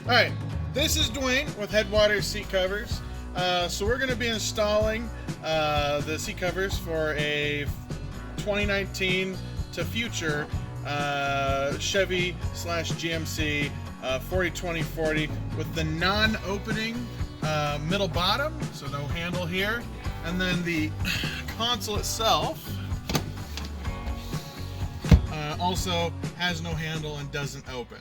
All right, this is Dwayne with Headwaters seat covers. So we're going to be installing the seat covers for a 2019 to future Chevy slash GMC 40/20/40 with the non-opening middle bottom, so no handle here, and then the console itself also has no handle and doesn't open.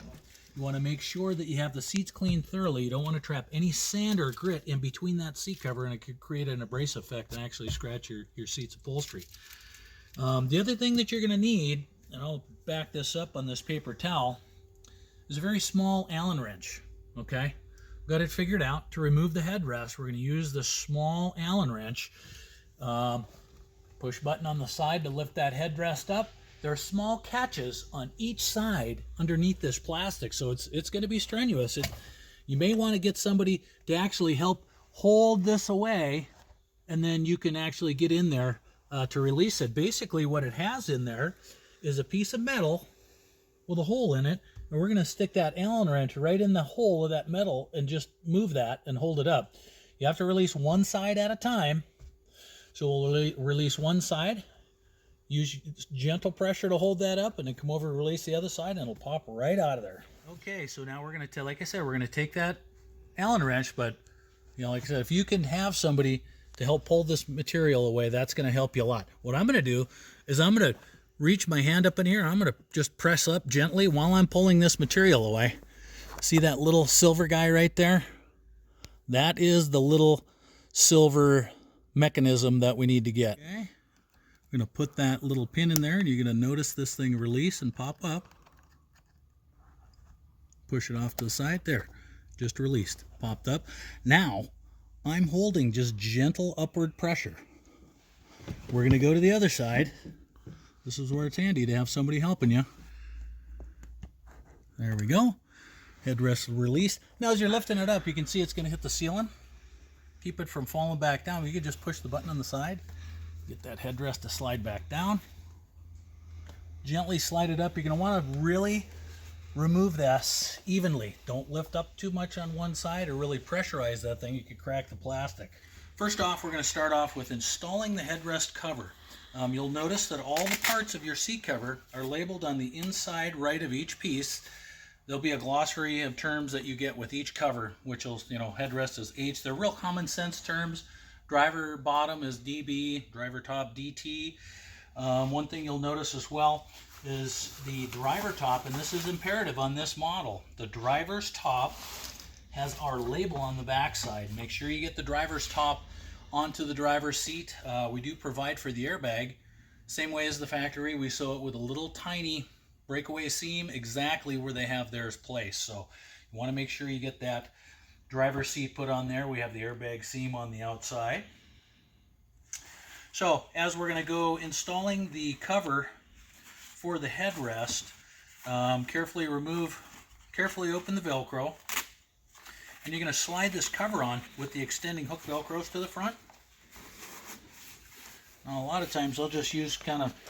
You want to make sure that you have the seats cleaned thoroughly. You don't want to trap any sand or grit in between that seat cover, and it could create an abrasive effect and actually scratch your seat's upholstery. The other thing that you're going to need, and I'll back this up on this paper towel, is a very small Allen wrench. Okay, got it figured out. To remove the headrest, we're going to use the small Allen wrench. Push button on the side to lift that headrest up. There are small catches on each side underneath this plastic, so it's going to be strenuous. You may want to get somebody to actually help hold this away, and then you can actually get in there to release it. Basically, what it has in there is a piece of metal with a hole in it, and we're going to stick that Allen wrench right in the hole of that metal and just move that and hold it up. You have to release one side at a time, so we'll release one side. Use gentle pressure to hold that up, and then come over and release the other side, and it'll pop right out of there. Okay, so now we're going to, like I said, we're going to take that Allen wrench, but, like I said, if you can have somebody to help pull this material away, that's going to help you a lot. What I'm going to do is I'm going to reach my hand up in here. I'm going to just press up gently while I'm pulling this material away. See that little silver guy right there? That is the little silver mechanism that we need to get. Okay. We're going to put that little pin in there, and you're going to notice this thing release and pop up. Push it off to the side. There, just released, popped up. Now, I'm holding just gentle upward pressure. We're going to go to the other side. This is where it's handy to have somebody helping you. There we go. Headrest released. Now, as you're lifting it up, you can see it's going to hit the ceiling. Keep it from falling back down. You can just push the button on the side. Get that headrest to slide back down. Gently slide it up. You're going to want to really remove this evenly. Don't lift up too much on one side or really pressurize that thing. You could crack the plastic. First off, we're going to start off with installing the headrest cover. You'll notice that all the parts of your seat cover are labeled on the inside right of each piece. There'll be a glossary of terms that you get with each cover, which will, headrest is H. They're real common sense terms. Driver bottom is DB, driver top DT. One thing you'll notice as well is the driver top, and this is imperative on this model. The driver's top has our label on the back side. Make sure you get the driver's top onto the driver's seat. We do provide for the airbag. Same way as the factory, we sew it with a little tiny breakaway seam exactly where they have theirs placed. So you want to make sure you get that driver's seat put on there. We have the airbag seam on the outside. So as we're going to go installing the cover for the headrest, carefully open the Velcro, and you're going to slide this cover on with the extending hook Velcros to the front. Now, a lot of times I'll just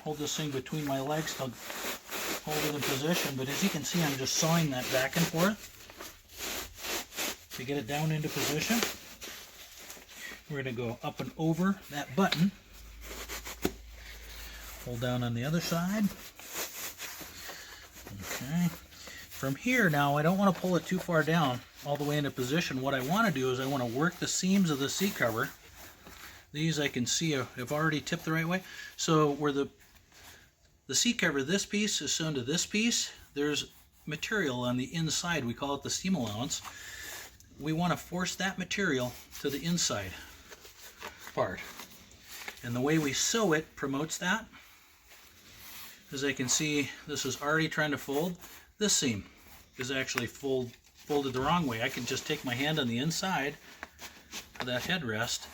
hold this thing between my legs to hold it in position, but as you can see, I'm just sawing that back and forth to get it down into position. We're going to go up and over that button. Hold down on the other side. Okay. From here now, I don't want to pull it too far down all the way into position. What I want to do is I want to work the seams of the seat cover. These I can see have already tipped the right way. So where the seat cover, this piece is sewn to this piece, there's material on the inside. We call it the seam allowance. We want to force that material to the inside part. And the way we sew it promotes that. As I can see, this is already trying to fold. This seam is actually folded the wrong way. I can just take my hand on the inside of that headrest,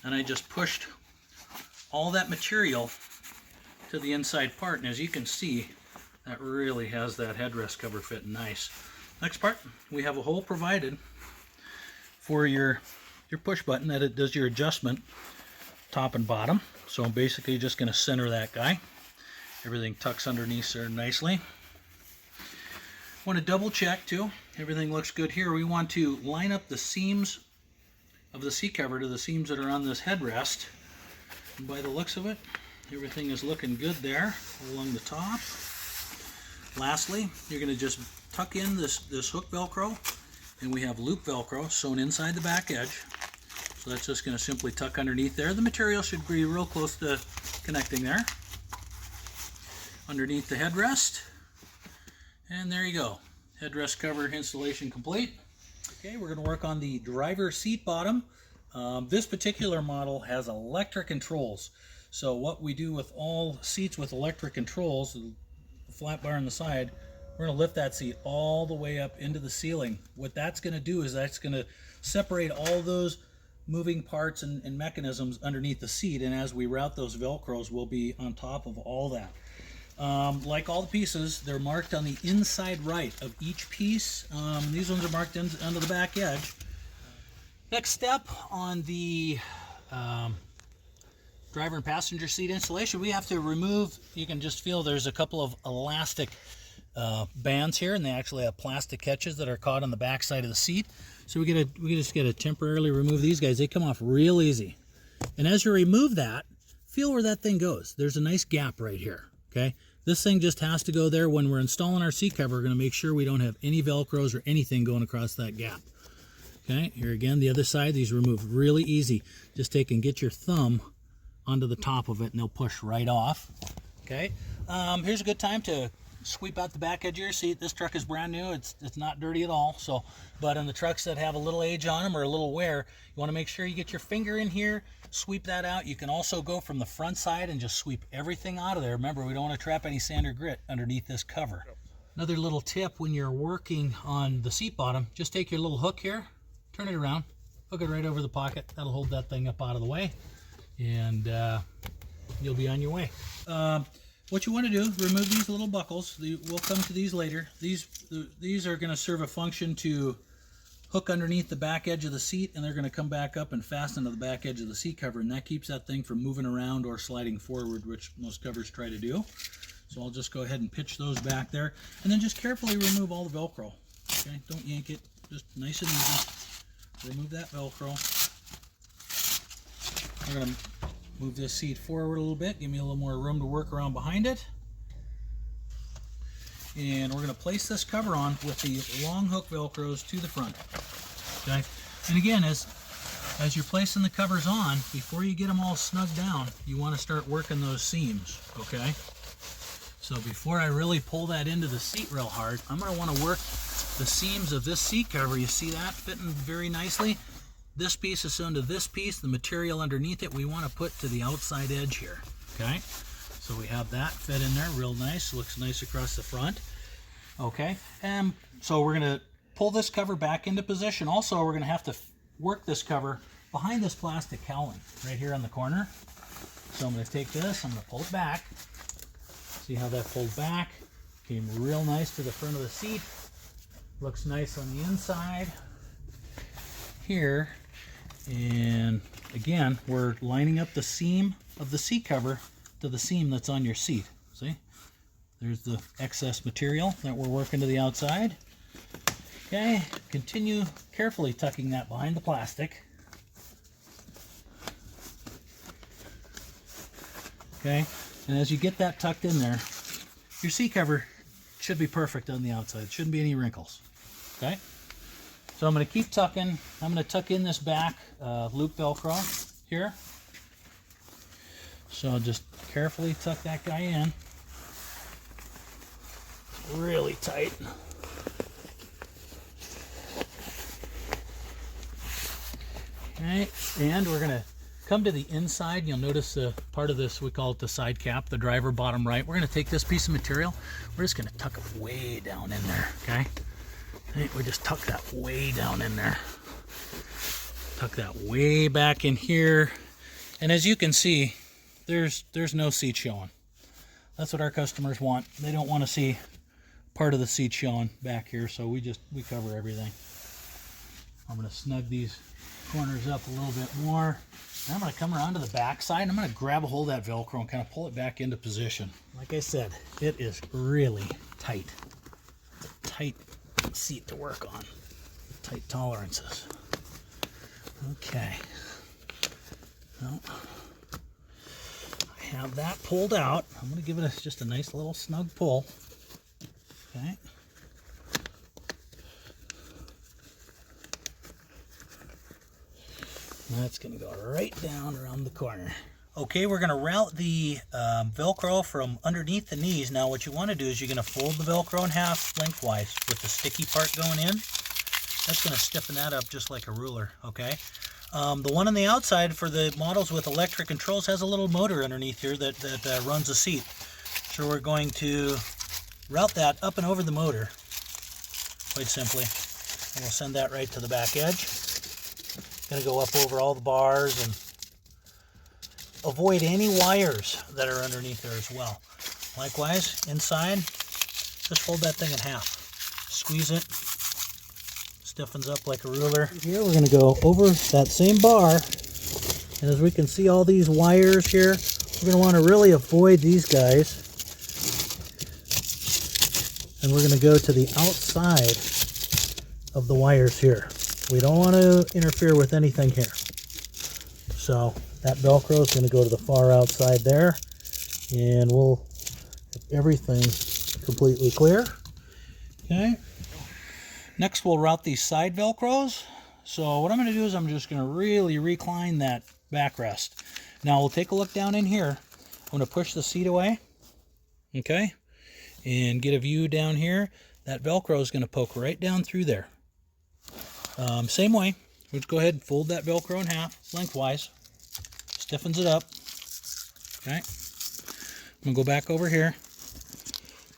and I just pushed all that material to the inside part. And as you can see, that really has that headrest cover fit nice. Next part, we have a hole provided for your push button that it does your adjustment top and bottom. So I'm basically just going to center that guy. Everything tucks underneath there nicely. Want to double check too, everything looks good here. We want to line up the seams of the seat cover to the seams that are on this headrest. And by the looks of it, everything is looking good there along the top. Lastly, you're going to just tuck in this hook Velcro, and we have loop Velcro sewn inside the back edge. So that's just going to simply tuck underneath there. The material should be real close to connecting there. Underneath the headrest. And there you go. Headrest cover installation complete. Okay, we're going to work on the driver's seat bottom. This particular model has electric controls. So what we do with all seats with electric controls, the flat bar on the side, we're going to lift that seat all the way up into the ceiling. What that's going to do is that's going to separate all those moving parts and mechanisms underneath the seat, and as we route those Velcros, we'll be on top of all that. Like all the pieces, they're marked on the inside right of each piece. These ones are marked onto the back edge. Next step on the driver and passenger seat installation, we have to remove, you can just feel there's a couple of elastic bands here, and they actually have plastic catches that are caught on the back side of the seat. So we just gotta temporarily remove these guys. They come off real easy. And as you remove that, feel where that thing goes. There's a nice gap right here, okay? This thing just has to go there. When we're installing our seat cover, we're gonna make sure we don't have any Velcros or anything going across that gap. Okay, here again, the other side, these remove really easy. Just take and get your thumb onto the top of it and they'll push right off. Okay, here's a good time to sweep out the back edge of your seat. This truck is brand new, it's not dirty at all. So, but in the trucks that have a little age on them or a little wear, you want to make sure you get your finger in here, sweep that out. You can also go from the front side and just sweep everything out of there. Remember, we don't want to trap any sand or grit underneath this cover. Another little tip when you're working on the seat bottom, just take your little hook here, turn it around, hook it right over the pocket. That'll hold that thing up out of the way, and you'll be on your way. What you want to do, remove these little buckles. We'll come to these later. These are going to serve a function to hook underneath the back edge of the seat, and they're going to come back up and fasten to the back edge of the seat cover, and that keeps that thing from moving around or sliding forward, which most covers try to do. So I'll just go ahead and pitch those back there, and then just carefully remove all the Velcro. Okay, don't yank it, just nice and easy. Remove that Velcro. We're going to move this seat forward a little bit, give me a little more room to work around behind it. And we're going to place this cover on with the long hook Velcros to the front. Okay, and again, as you're placing the covers on, before you get them all snugged down, you want to start working those seams. Okay, so before I really pull that into the seat real hard, I'm going to want to work the seams of this seat cover. You see that fitting very nicely? This piece is sewn to this piece. The material underneath it we want to put to the outside edge here. Okay, so we have that fit in there real nice. Looks nice across the front. Okay, and so we're going to pull this cover back into position. Also, we're going to have to work this cover behind this plastic cowling right here on the corner. So I'm going to take this, I'm going to pull it back. See how that pulled back? Came real nice to the front of the seat. Looks nice on the inside here. And again, we're lining up the seam of the seat cover to the seam that's on your seat. See? There's the excess material that we're working to the outside. Okay, continue carefully tucking that behind the plastic. Okay, and as you get that tucked in there, your seat cover should be perfect on the outside. Shouldn't be any wrinkles. Okay, so I'm going to keep tucking. I'm going to tuck in this back loop Velcro here. So I'll just carefully tuck that guy in. Really tight. Okay, and we're going to come to the inside. You'll notice part of this, we call it the side cap, the driver bottom right. We're going to take this piece of material, we're just going to tuck it way down in there, okay? We just tuck that way down in there. Tuck that way back in here. And as you can see, there's no seat showing. That's what our customers want. They don't want to see part of the seat showing back here, so we cover everything. I'm going to snug these corners up a little bit more. And I'm going to come around to the back side and I'm going to grab a hold of that Velcro and kind of pull it back into position. Like I said, it is really tight. It's a tight seat to work on. Tight tolerances. Okay. Well, I have that pulled out. I'm going to give it just a nice little snug pull. Okay. That's going to go right down around the corner. Okay, we're going to route the Velcro from underneath the knees. Now what you want to do is you're going to fold the Velcro in half lengthwise with the sticky part going in. That's going to stiffen that up just like a ruler, okay? The one on the outside for the models with electric controls has a little motor underneath here that runs the seat. So we're going to route that up and over the motor, quite simply. And we'll send that right to the back edge. Going to go up over all the bars and avoid any wires that are underneath there as well. Likewise, inside, just fold that thing in half. Squeeze it. Stiffens up like a ruler. Here we're going to go over that same bar, and as we can see all these wires here, we're going to want to really avoid these guys, and we're going to go to the outside of the wires here. We don't want to interfere with anything here. So that Velcro is going to go to the far outside there, and we'll have everything completely clear. Okay. Next, we'll route these side Velcros. So what I'm going to do is I'm just going to really recline that backrest. Now we'll take a look down in here. I'm going to push the seat away, okay, and get a view down here. That Velcro is going to poke right down through there. Same way, let's go ahead and fold that Velcro in half lengthwise. Stiffens it up. Okay, I'm going to go back over here.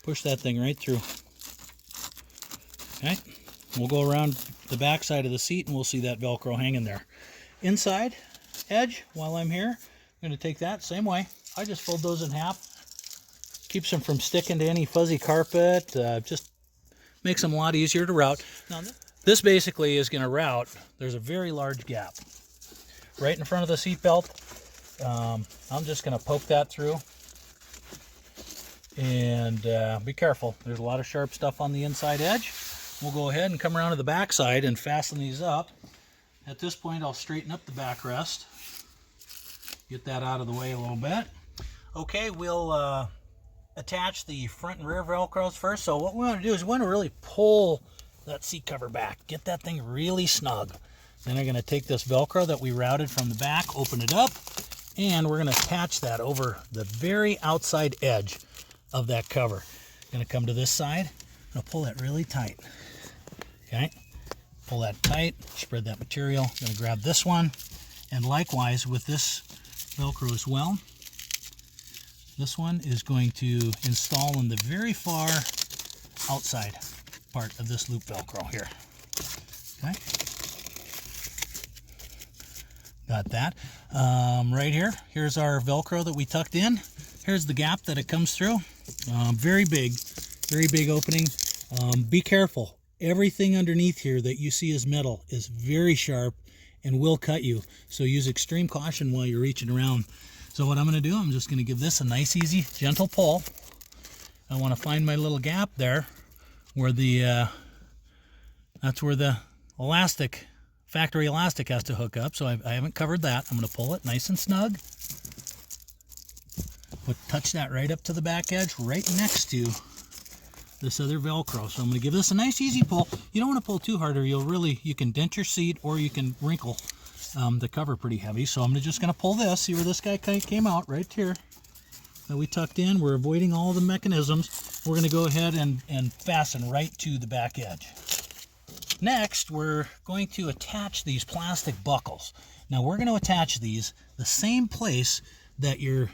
Push that thing right through. Okay. We'll go around the back side of the seat and we'll see that Velcro hanging there. Inside edge, while I'm here, I'm going to take that same way. I just fold those in half. Keeps them from sticking to any fuzzy carpet. Just makes them a lot easier to route. Now, this basically is going to route. There's a very large gap right in front of the seat belt. I'm just going to poke that through. And be careful. There's a lot of sharp stuff on the inside edge. We'll go ahead and come around to the back side and fasten these up. At this point, I'll straighten up the backrest. Get that out of the way a little bit. Okay, we'll attach the front and rear Velcros first. So what we want to do is we want to really pull that seat cover back. Get that thing really snug. Then I'm going to take this Velcro that we routed from the back, open it up, and we're going to attach that over the very outside edge of that cover. Going to come to this side. I'm going to pull that really tight. Okay, pull that tight, spread that material. I'm going to grab this one, and likewise with this Velcro as well. This one is going to install in the very far outside part of this loop Velcro here. Okay, got that. Right here, here's our Velcro that we tucked in. Here's the gap that it comes through. Very big opening. Be careful. Everything underneath here that you see as metal is very sharp and will cut you. So use extreme caution while you're reaching around. So what I'm going to do, I'm just going to give this a nice, easy, gentle pull. I want to find my little gap there where the, that's where the elastic, factory elastic has to hook up. So I haven't covered that. I'm going to pull it nice and snug. Touch that right up to the back edge, right next to this other Velcro. So I'm going to give this a nice easy pull. You don't want to pull too hard or you can dent your seat or you can wrinkle the cover pretty heavy. So I'm just going to pull this. See where this guy came out right here that we tucked in. We're avoiding all the mechanisms. We're going to go ahead and fasten right to the back edge. Next, we're going to attach these plastic buckles. Now we're going to attach these the same place that your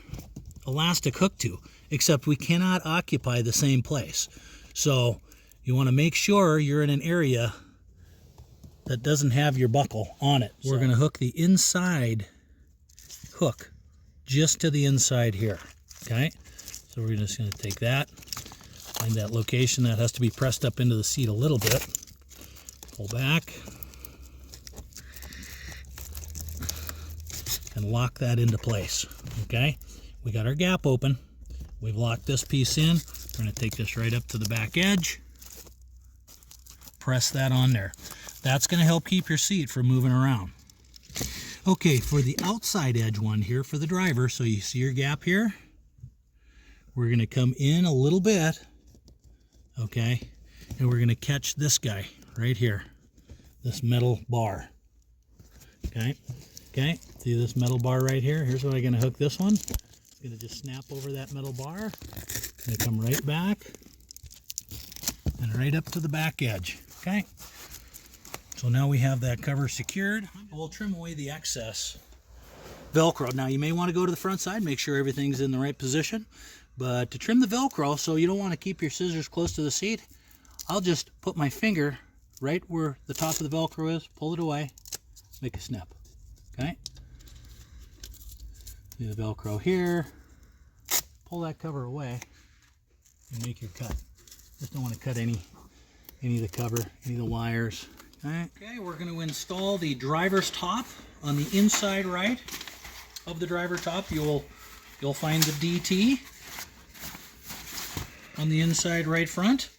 elastic hooked to, except we cannot occupy the same place. So you want to make sure you're in an area that doesn't have your buckle on it. We're going to hook the inside hook just to the inside here. Okay, so we're just going to take that, find that location that has to be pressed up into the seat a little bit, pull back, and lock that into place. Okay, we got our gap open. We've locked this piece in. We're going to take this right up to the back edge press that on there. That's going to help keep your seat from moving around. Okay, for the outside edge one here for the driver, so you see your gap here, we're going to come in a little bit, okay, and we're going to catch this guy right here, this metal bar. Okay, see this metal bar right here? Here's what I'm going to hook this one. It's going to just snap over that metal bar. Going to come right back and right up to the back edge. Okay, so now we have that cover secured. We'll trim away the excess Velcro. Now you may want to go to the front side, make sure everything's in the right position. But to trim the Velcro, so you don't want to keep your scissors close to the seat, I'll just put my finger right where the top of the Velcro is, pull it away, make a snip. Okay? See the Velcro here, pull that cover away, and make your cut. Just don't want to cut any of the cover, any of the wires. Okay, we're going to install the driver's top on the inside right of the driver top. You'll find the DT on the inside right front.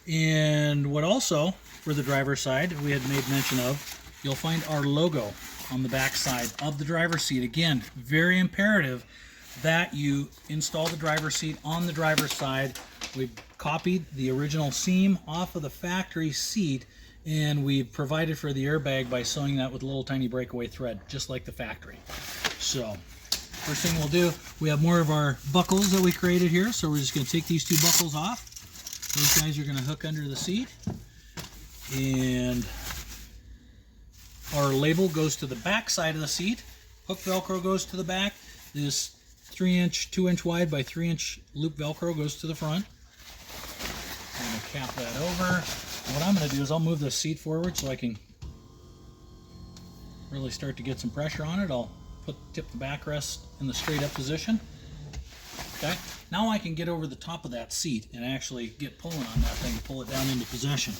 And what also, for the driver's side, we had made mention of, you'll find our logo on the back side of the driver's seat. Again, very imperative that you install the driver's seat on the driver's side. We've copied the original seam off of the factory seat, and we've provided for the airbag by sewing that with a little tiny breakaway thread, just like the factory. So, first thing we'll do, we have more of our buckles that we created here, so we're just going to take these two buckles off. Those guys are going to hook under the seat, and our label goes to the back side of the seat. Hook Velcro goes to the back. This 3-inch, 2-inch wide by 3-inch loop Velcro goes to the front. I'm going to cap that over. And what I'm going to do is I'll move this seat forward so I can really start to get some pressure on it. I'll tip the backrest in the straight up position. Okay, now I can get over the top of that seat and actually get pulling on that thing, pull it down into position.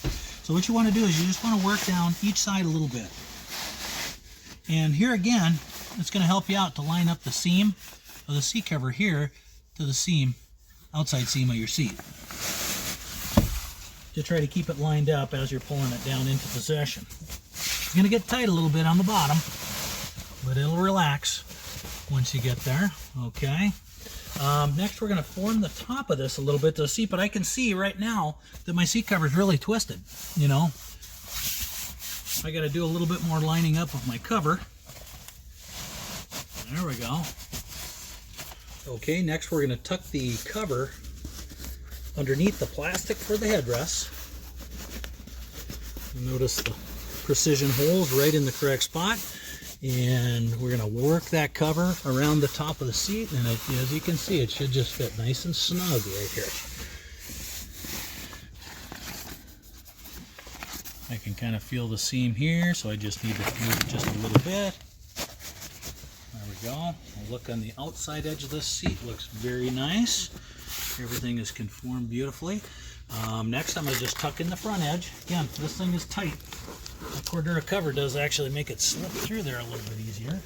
So what you want to do is you just want to work down each side a little bit. And here again, it's going to help you out to line up the seam of the seat cover here to the seam, outside seam of your seat. To try to keep it lined up as you're pulling it down into position. It's going to get tight a little bit on the bottom, but it'll relax once you get there. Okay. Next, we're going to form the top of this a little bit to the seat, but I can see right now that my seat cover is really twisted. You know, I got to do a little bit more lining up of my cover. There we go. Okay, next we're going to tuck the cover underneath the plastic for the headrest. Notice the precision holes right in the correct spot. And we're going to work that cover around the top of the seat, and as you can see, it should just fit nice and snug right here. I can kind of feel the seam here, so I just need to move it just a little bit. There we go. I'll look on the outside edge of this seat. Looks very nice. Everything is conformed beautifully. Next, I'm going to just tuck in the front edge. Again, this thing is tight. The Cordura cover does actually make it slip through there a little bit easier.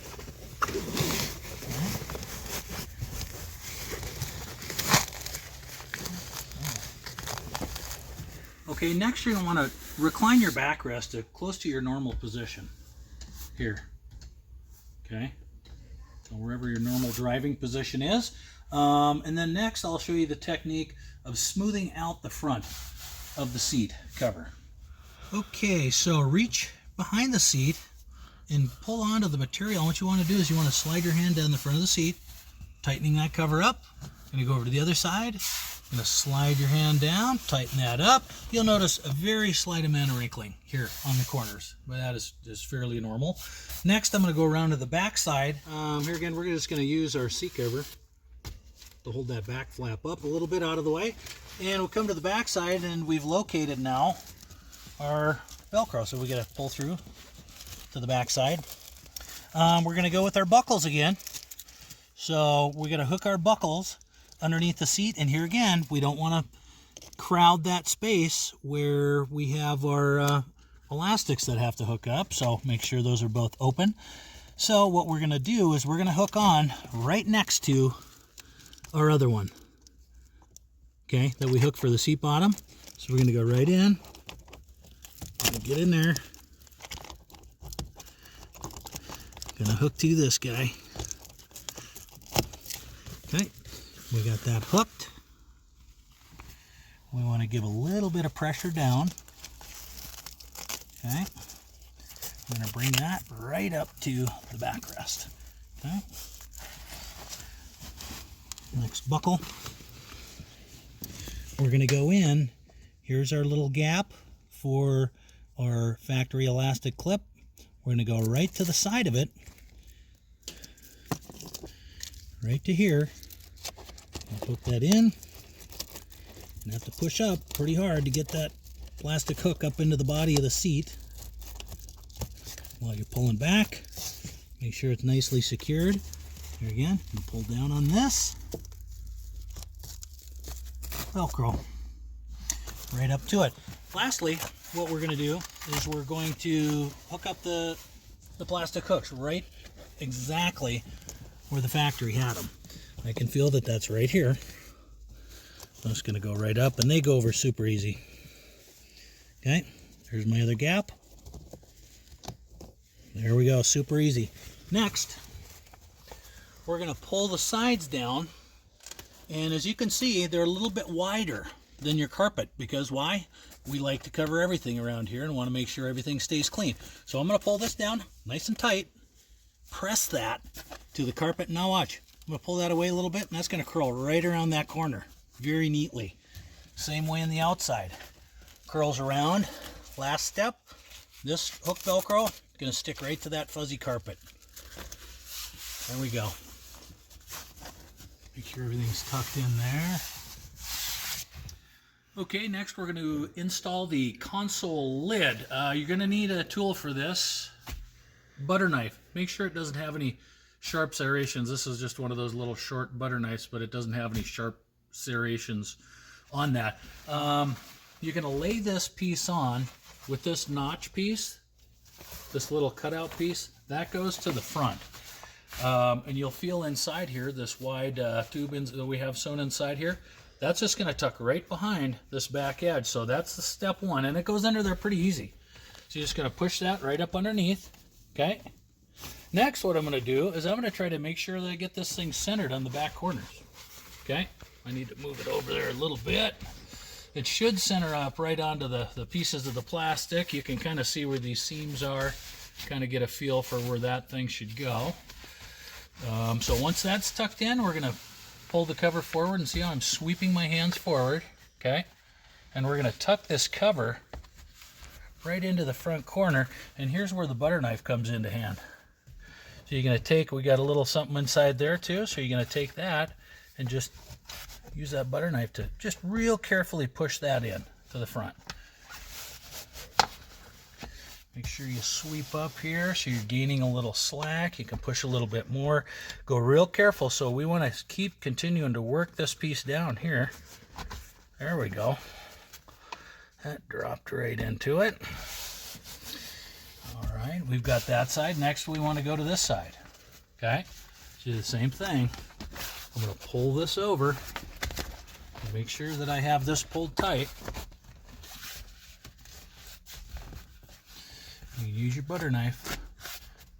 Okay, next you're going to want to recline your backrest to close to your normal position. Here. Okay. So wherever your normal driving position is. And then next I'll show you the technique of smoothing out the front of the seat cover. Okay, so reach behind the seat and pull onto the material. And what you want to do is you want to slide your hand down the front of the seat, tightening that cover up. Going to go over to the other side. Going to slide your hand down, tighten that up. You'll notice a very slight amount of wrinkling here on the corners, but that is fairly normal. Next, I'm going to go around to the back side. Here again, we're just going to use our seat cover to hold that back flap up a little bit out of the way. And we'll come to the back side, and we've located now our Velcro, so we got to pull through to the back side. We're going to go with our buckles again. So we're going to hook our buckles underneath the seat, and here again, we don't want to crowd that space where we have our elastics that have to hook up, so make sure those are both open. So what we're going to do is we're going to hook on right next to our other one, okay, that we hook for the seat bottom. So we're going to go right in, get in there. Gonna hook to this guy. Okay, we got that hooked. We want to give a little bit of pressure down. Okay, I'm gonna bring that right up to the backrest. Okay, next buckle. We're gonna go in. Here's our little gap for our factory elastic clip. We're going to go right to the side of it, right to here, and hook that in, and have to push up pretty hard to get that plastic hook up into the body of the seat. While you're pulling back, make sure it's nicely secured. Here again, you pull down on this, Velcro right up to it. Lastly, what we're going to do is we're going to hook up the plastic hooks right exactly where the factory had them. I can feel that that's right here. I'm just going to go right up, and they go over super easy. Okay, there's my other gap. There we go, super easy. Next, we're going to pull the sides down, and as you can see, they're a little bit wider than your carpet, because why? We like to cover everything around here and want to make sure everything stays clean. So I'm going to pull this down nice and tight, press that to the carpet. Now watch, I'm going to pull that away a little bit, and that's going to curl right around that corner very neatly. Same way on the outside, curls around. Last step, this hook Velcro is going to stick right to that fuzzy carpet. There we go. Make sure everything's tucked in there. Okay, next we're going to install the console lid. You're going to need a tool for this. Butter knife. Make sure it doesn't have any sharp serrations. This is just one of those little short butter knives, but it doesn't have any sharp serrations on that. You're going to lay this piece on with this notch piece, this little cutout piece. That goes to the front. And you'll feel inside here, this wide tube that we have sewn inside here. That's just going to tuck right behind this back edge. So that's the step one, and it goes under there pretty easy. So you're just going to push that right up underneath. Okay. Next, what I'm going to do is I'm going to try to make sure that I get this thing centered on the back corners. Okay. I need to move it over there a little bit. It should center up right onto the pieces of the plastic. You can kind of see where these seams are, kind of get a feel for where that thing should go. So once that's tucked in, we're going to pull the cover forward, and see how I'm sweeping my hands forward, okay? And we're going to tuck this cover right into the front corner, and here's where the butter knife comes into hand. So you're going to take, we got a little something inside there too, so you're going to take that and just use that butter knife to just real carefully push that in to the front. Make sure you sweep up here so you're gaining a little slack. You can push a little bit more. Go real careful. So we want to keep continuing to work this piece down here. There we go. That dropped right into it. All right, we've got that side. Next, we want to go to this side. Okay, do the same thing. I'm going to pull this over and make sure that I have this pulled tight. You use your butter knife,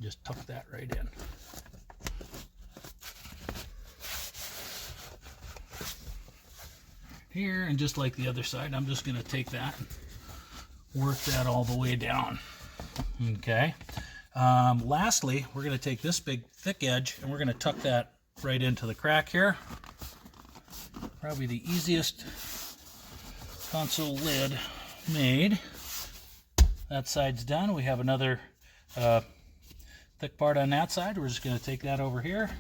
just tuck that right in. Here, and just like the other side, I'm just going to take that, work that all the way down. Okay. Lastly, we're going to take this big thick edge and we're going to tuck that right into the crack here. Probably the easiest console lid made. That side's done. We have another thick part on that side. We're just going to take that over here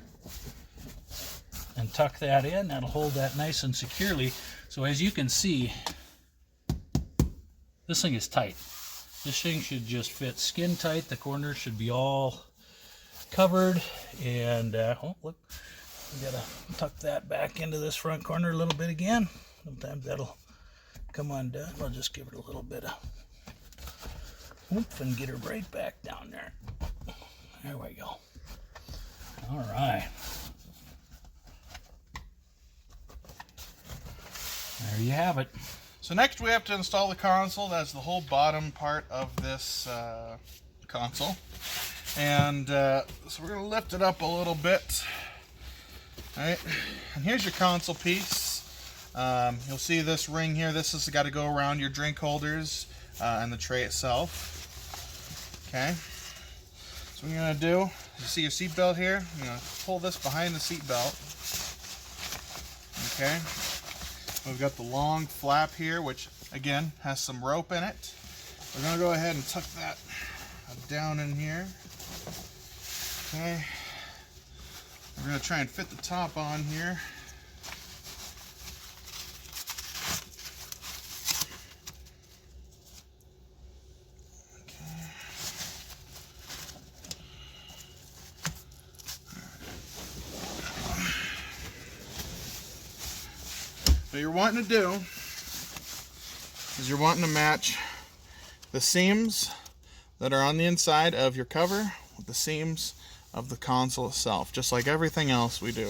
and tuck that in. That'll hold that nice and securely. So as you can see, this thing is tight. This thing should just fit skin tight. The corners should be all covered. And oh, look, we gotta tuck that back into this front corner a little bit again. Sometimes that'll come undone. I'll just give it a little bit of whoop and get her right back down there. There we go. All right. There you have it. So next we have to install the console. That's the whole bottom part of this console. And so we're going to lift it up a little bit. Alright, and here's your console piece. You'll see this ring here. This has got to go around your drink holders and the tray itself. Okay, so what you're going to do, you see your seat belt here? I'm going to pull this behind the seat belt. Okay. We've got the long flap here, which again has some rope in it. We're going to go ahead and tuck that down in here. Okay. We're going to try and fit the top on here. Okay. What you're wanting to do is you're wanting to match the seams that are on the inside of your cover with the seams of the console itself, just like everything else we do.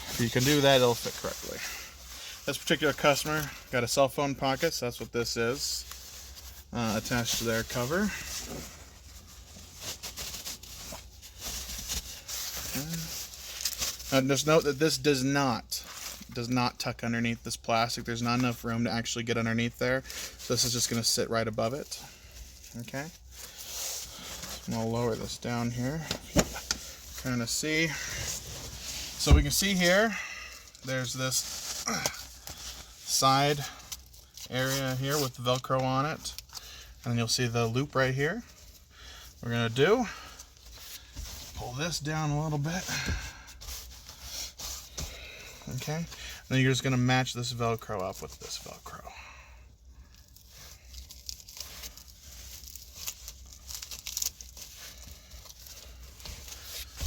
If you can do that, it'll fit correctly. This particular customer got a cell phone pocket, so that's what this is, attached to their cover. Now just note that this does not tuck underneath this plastic. There's not enough room to actually get underneath there. So this is just going to sit right above it. Okay. I'm going to lower this down here. Kind of see. So we can see here, there's this side area here with the Velcro on it. And then you'll see the loop right here. What we're going to do, pull this down a little bit. Okay, and then you're just going to match this Velcro up with this Velcro.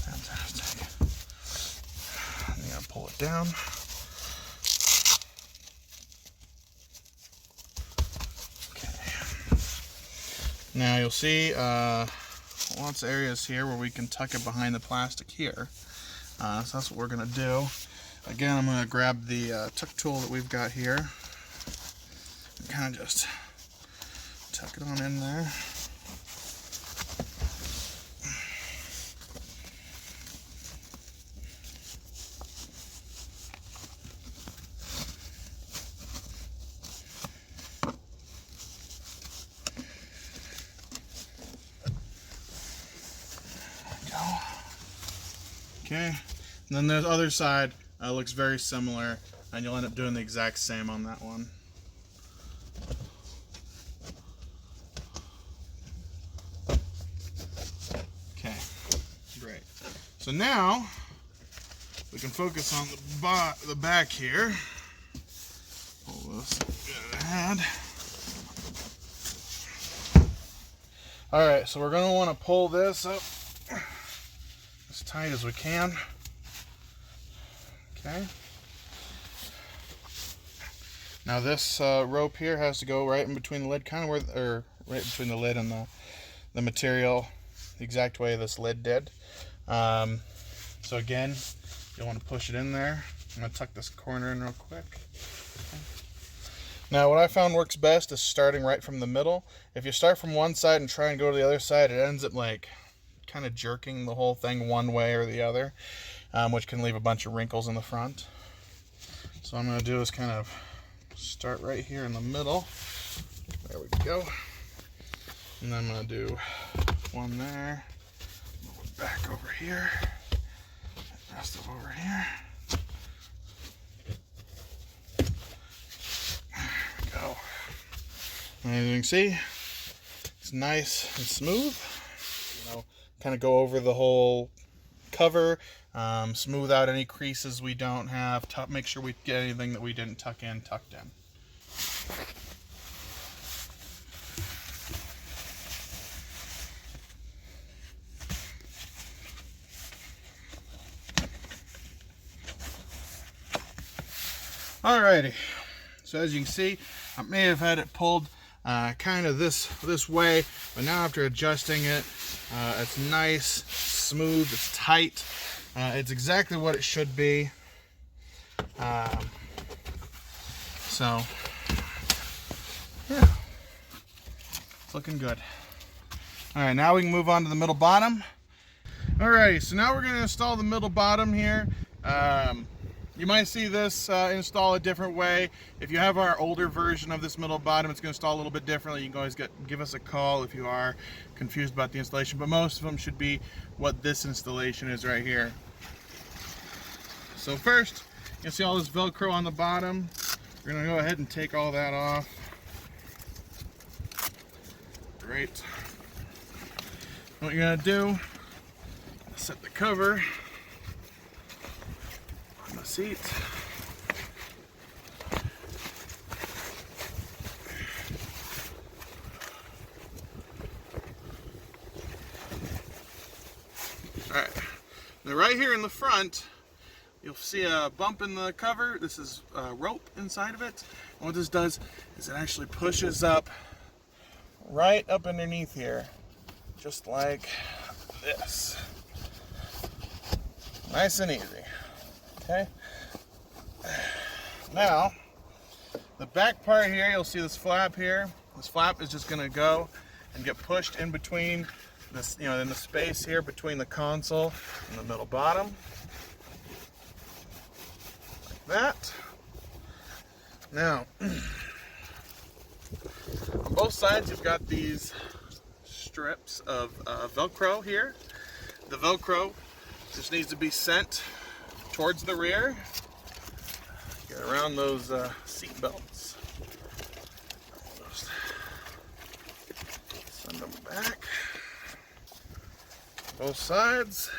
Fantastic. And you're going to pull it down. Okay. Now you'll see lots of areas here where we can tuck it behind the plastic here. So that's what we're going to do. Again, I'm going to grab the tuck tool that we've got here and kind of just tuck it on in there. There we go. Okay, and then the other side looks very similar, and you'll end up doing the exact same on that one. Okay, great. So now we can focus on the back here. Pull this good ahead. All right, so we're going to want to pull this up as tight as we can. Okay. Now this rope here has to go right in between the lid, kind of where, or right between the lid and the material, the exact way this lid did. So again, you'll want to push it in there. I'm going to tuck this corner in real quick. Okay. Now what I found works best is starting right from the middle. If you start from one side and try and go to the other side, it ends up like kind of jerking the whole thing one way or the other. Which can leave a bunch of wrinkles in the front. So what I'm going to do is kind of start right here in the middle. There we go. And then I'm going to do one there, back over here, and rest of over here. There we go. And as you can see, it's nice and smooth. You know, kind of go over the whole cover. Smooth out any creases we don't have. Make sure we get anything that we didn't tuck in, tucked in. Alrighty, so as you can see, I may have had it pulled kind of this way, but now after adjusting it, it's nice, smooth, it's tight. It's exactly what it should be. So yeah, it's looking good. All right, now we can move on to the middle bottom. All right, so now we're going to install the middle bottom here. You might see this install a different way. If you have our older version of this middle bottom, it's going to install a little bit differently. You can always give us a call if you are confused about the installation, but most of them should be what this installation is right here. So first, you can see all this Velcro on the bottom. We're going to go ahead and take all that off. Great. What you're going to do, set the cover on the seat. Alright, now right here in the front, you'll see a bump in the cover. This is rope inside of it. And what this does is it actually pushes up right up underneath here, just like this. Nice and easy. Okay. Now, the back part here, you'll see this flap here. This flap is just going to go and get pushed in between this, in the space here between the console and the middle bottom. Like that. Now, on both sides, you've got these strips of Velcro here. The Velcro just needs to be sent towards the rear. Get around those seat belts. Just send them back. Both sides.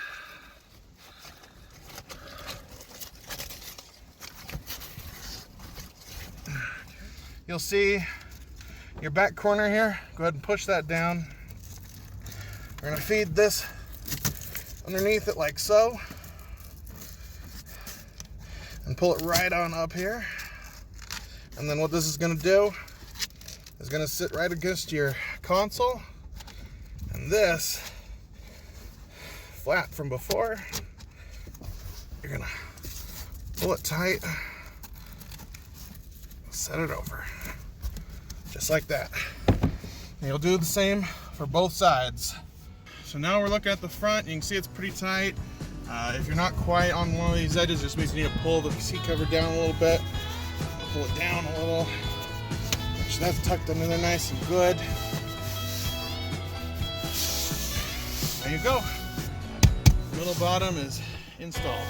You'll see your back corner here. Go ahead and push that down. We're going to feed this underneath it like so. And pull it right on up here. And then what this is going to do is going to sit right against your console. And this flap from before, you're going to pull it tight, set it over. Just like that. And you'll do the same for both sides. So now we're looking at the front. You can see it's pretty tight. If you're not quite on one of these edges, it just means you need to pull the seat cover down a little bit. Pull it down a little. Make sure that's tucked under there nice and good. There you go. Middle bottom is installed.